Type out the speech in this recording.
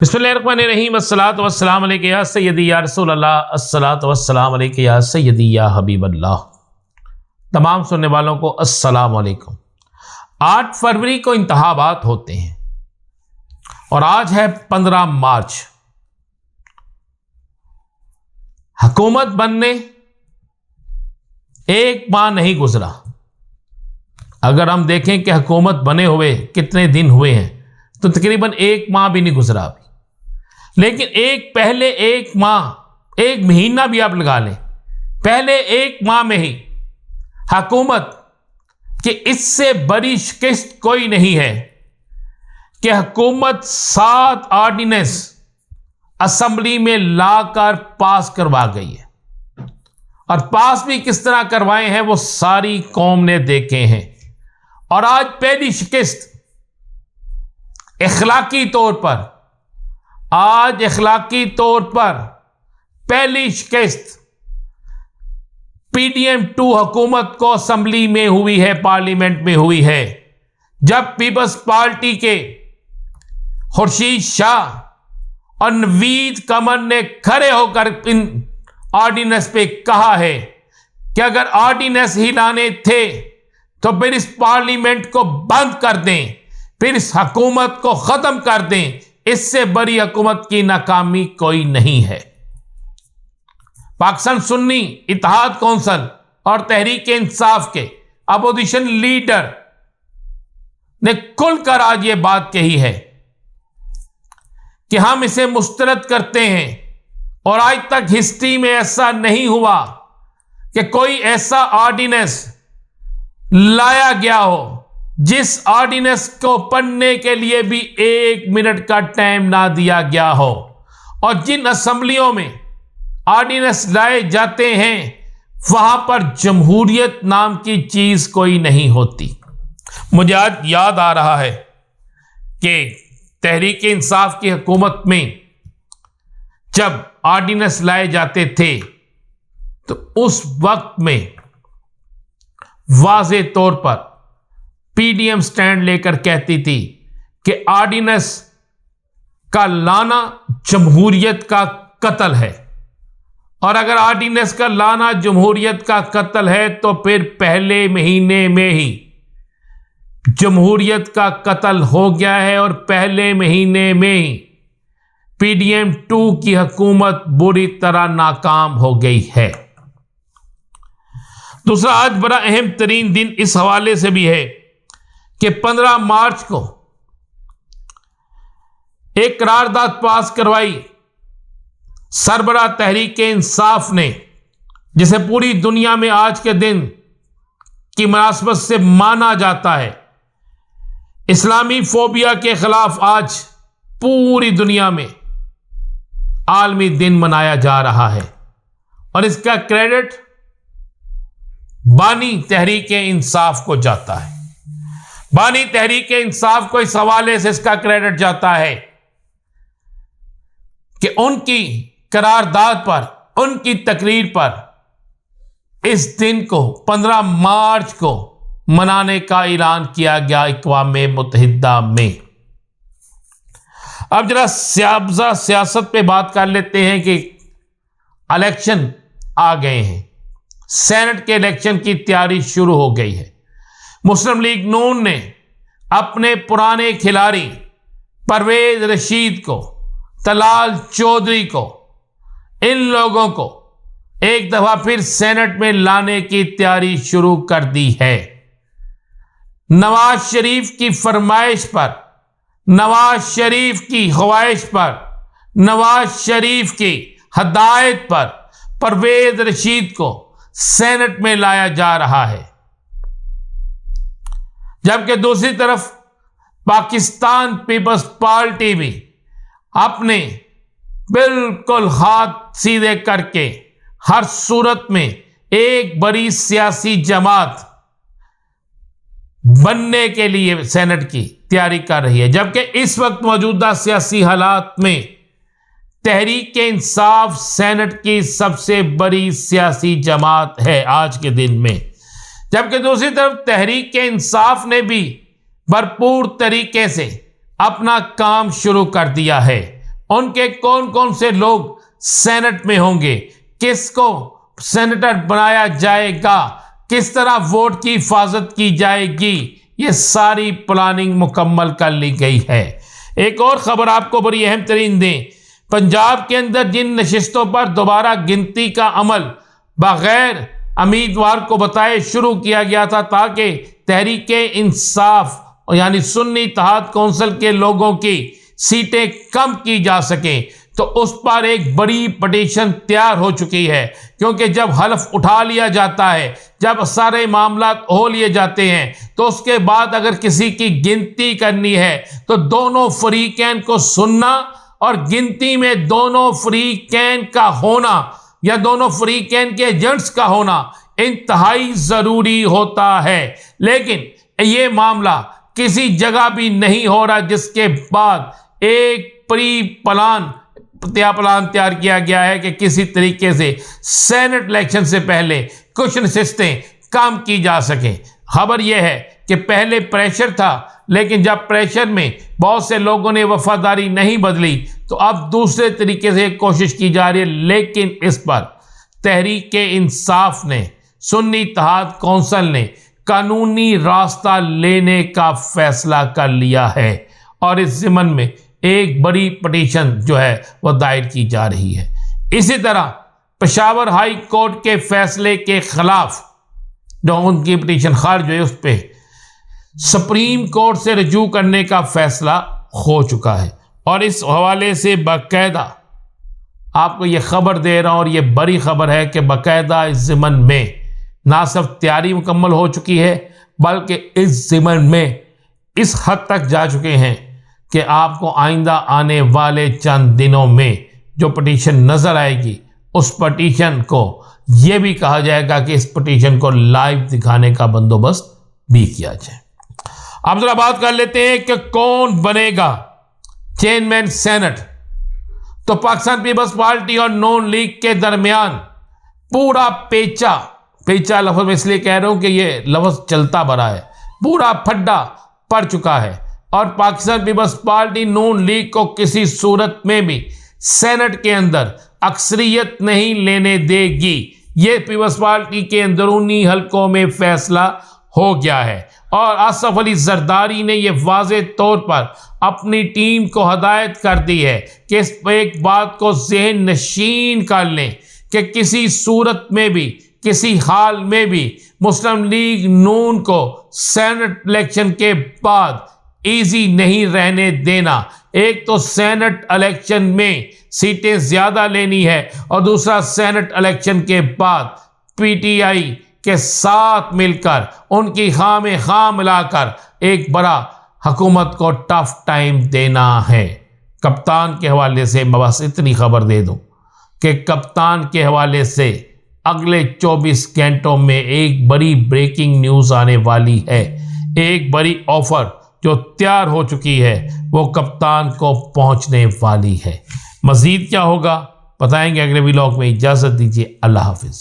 बिस्मिल्लाहिर्रहमानिर्रहीम अस्सलातु वस्सलाम अलैका या सय्यदी या रसूल अल्लाह अस्सलातु वस्सलाम अलैका या सय्यदी या हबीब अल्लाह। तमाम सुनने वालों को अस्सलाम वालेकुम। 8 फरवरी को इंतखाबात होते हैं और आज है 15 मार्च। हुकूमत बनने एक माह नहीं गुजरा। अगर हम देखें कि हुकूमत बने हुए कितने दिन हुए हैं तो तकरीबन एक माह भी नहीं गुजरा अभी। लेकिन एक महीना भी आप लगा लें, पहले एक माह में ही हुकूमत कि इससे बड़ी शिकस्त कोई नहीं है कि हुकूमत 7 ऑर्डिनेंस असेंबली में लाकर पास करवा गई है। और पास भी किस तरह करवाए हैं वो सारी कौम ने देखे हैं। और आज पहली शिकस्त इखलाकी तौर पर पहली शिकस्त PDM-2 हुकूमत को असेंबली में हुई है, पार्लियामेंट में हुई है, जब पीपल्स पार्टी के खुर्शीद शाह और नवीद कमर ने खड़े होकर इन ऑर्डिनेंस पे कहा है कि अगर ऑर्डिनेंस ही लाने थे तो फिर इस पार्लियामेंट को बंद कर दें, फिर इस हुकूमत को खत्म कर दें। इससे बड़ी हुकूमत की नाकामी कोई नहीं है। पाकिस्तान सुन्नी इत्तेहाद कौंसिल और तहरीक इंसाफ के अपोजिशन लीडर ने खुलकर आज ये बात कही है कि हम इसे मुस्तरद करते हैं। और आज तक हिस्ट्री में ऐसा नहीं हुआ कि कोई ऐसा ऑर्डिनेंस लाया गया हो जिस ऑर्डिनेंस को पढ़ने के लिए भी 1 मिनट का टाइम ना दिया गया हो। और जिन असेंबलियों में ऑर्डिनेंस लाए जाते हैं वहां पर जमहूरियत नाम की चीज कोई नहीं होती। मुझे आज याद आ रहा है कि तहरीक इंसाफ की हुकूमत में जब ऑर्डिनेंस लाए जाते थे तो उस वक्त में वाज़े तौर पर PDM स्टैंड लेकर कहती थी कि ऑर्डिनेंस का लाना जमहूरियत का कत्ल है। और अगर ऑर्डिनेंस का लाना जमहूरियत का कत्ल है तो फिर पहले महीने में ही जमहूरियत का कत्ल हो गया है और पहले महीने में ही PDM-2 की हुकूमत बुरी तरह नाकाम हो गई है। दूसरा आज बड़ा अहम तरीन दिन इस हवाले से भी है कि 15 मार्च को एक करारदाद पास करवाई सरबराह तहरीक इंसाफ ने, जिसे पूरी दुनिया में आज के दिन की मुनासबत से माना जाता है। इस्लामी फोबिया के खिलाफ आज पूरी दुनिया में आलमी दिन मनाया जा रहा है और इसका क्रेडिट बानी तहरीक इंसाफ को जाता है। बानी तहरीक इंसाफ को इस हवाले से इसका क्रेडिट जाता है कि उनकी करारदाद पर, उनकी तकरीर पर इस दिन को 15 मार्च को मनाने का ऐलान किया गया अक़वाम मुत्तहिदा में। अब जरा सियासत पे बात कर लेते हैं कि इलेक्शन आ गए हैं, सेनेट के इलेक्शन की तैयारी शुरू हो गई है। मुस्लिम लीग नून ने अपने पुराने खिलाड़ी परवेज रशीद को, तलाल चौधरी को, इन लोगों को एक दफा फिर सेनेट में लाने की तैयारी शुरू कर दी है। नवाज शरीफ की फरमाइश पर, नवाज शरीफ की ख्वाहिश पर, नवाज शरीफ की हदायत पर परवेज रशीद को सेनेट में लाया जा रहा है। जबकि दूसरी तरफ पाकिस्तान पीपल्स पार्टी भी अपने बिल्कुल हाथ सीधे करके हर सूरत में एक बड़ी सियासी जमात बनने के लिए सेनेट की तैयारी कर रही है। जबकि इस वक्त मौजूदा सियासी हालात में तहरीक इंसाफ सेनेट की सबसे बड़ी सियासी जमात है आज के दिन में। जबकि दूसरी तरफ तहरीक इंसाफ ने भी भरपूर तरीके से अपना काम शुरू कर दिया है। उनके कौन कौन से लोग सेनेट में होंगे, किसको सेनेटर बनाया जाएगा, किस तरह वोट की हिफाजत की जाएगी, ये सारी प्लानिंग मुकम्मल कर ली गई है। एक और खबर आपको बड़ी अहम तरीन दें, पंजाब के अंदर जिन नशिस्तों पर दोबारा गिनती का अमल बगैर उम्मीदवार को बताए शुरू किया गया था ताकि तहरीक इंसाफ यानी सुन्नी इत्तेहाद कौंसिल के लोगों की सीटें कम की जा सकें, तो उस पर एक बड़ी पटिशन तैयार हो चुकी है। क्योंकि जब हल्फ उठा लिया जाता है, जब सारे मामला हो लिए जाते हैं, तो उसके बाद अगर किसी की गिनती करनी है तो दोनों फरीकैन को सुनना और गिनती में दोनों फरीकैन का होना या दोनों फरीकैन के एजेंट्स का होना इंतहाई ज़रूरी होता है। लेकिन ये मामला किसी जगह भी नहीं हो रहा जिसके बाद एक प्री प्लान तैयार किया गया है कि किसी तरीके से सेनेट इलेक्शन से पहले कुछ नशिस्तें कम की जा सके। खबर यह है कि पहले प्रेशर था, लेकिन जब प्रेशर में बहुत से लोगों ने वफादारी नहीं बदली तो अब दूसरे तरीके से कोशिश की जा रही है। लेकिन इस पर तहरीक इंसाफ ने, सुन्नी इत्तेहाद कौंसिल ने कानूनी रास्ता लेने का फैसला कर लिया है और इस ज़िमन में एक बड़ी पटिशन जो है वह दायर की जा रही है। इसी तरह पेशावर हाई कोर्ट के फैसले के खिलाफ जो उनकी पटिशन खारिज हुई, उस पर सुप्रीम कोर्ट से रजू करने का फैसला हो चुका है। और इस हवाले से बाकायदा आपको ये खबर दे रहा हूँ, और ये बड़ी खबर है कि बाकायदा इस ज़िमन में ना सिर्फ तैयारी मुकम्मल हो चुकी है, बल्कि इस ज़िमन में इस हद तक जा चुके हैं कि आपको आइंदा आने वाले चंद दिनों में जो पटिशन नज़र आएगी, उस पटिशन को यह भी कहा जाएगा कि इस पटिशन को लाइव दिखाने का बंदोबस्त भी किया जाए। अब जरा बात कर लेते हैं कि कौन बनेगा चेयरमैन सेनेट। तो पाकिस्तान पीपल्स पार्टी और नून लीग के दरमियान पूरा पेचा लफ्ज़ में इसलिए कह रहा हूं कि ये लफ्ज़ चलता बड़ा है, पूरा फड्डा पड़ चुका है और पाकिस्तान पीपल्स पार्टी नून लीग को किसी सूरत में भी सेनेट के अंदर अक्सरियत नहीं लेने देगी। ये पीपल्स पार्टी के अंदरूनी हलकों में फैसला हो गया है और आसफ अली जरदारी ने यह वाज़े तौर पर अपनी टीम को हदायत कर दी है कि इस एक बात को ज़हन नशीन कर लें कि किसी सूरत में भी, किसी हाल में भी मुस्लिम लीग नून को सेनेट इलेक्शन के बाद इजी नहीं रहने देना। एक तो सेनेट इलेक्शन में सीटें ज़्यादा लेनी है और दूसरा सेनेट इलेक्शन के बाद पीटीआई के साथ मिलकर उनकी खाम मिलाकर एक बड़ा हुकूमत को टफ टाइम देना है। कप्तान के हवाले से मैं बस इतनी खबर दे दूं कि कप्तान के हवाले से अगले 24 घंटों में एक बड़ी ब्रेकिंग न्यूज़ आने वाली है। एक बड़ी ऑफर जो तैयार हो चुकी है वो कप्तान को पहुंचने वाली है। मज़ीद क्या होगा बताएंगे अगले व्लॉग में। इजाज़त दीजिए, अल्लाह हाफिज़।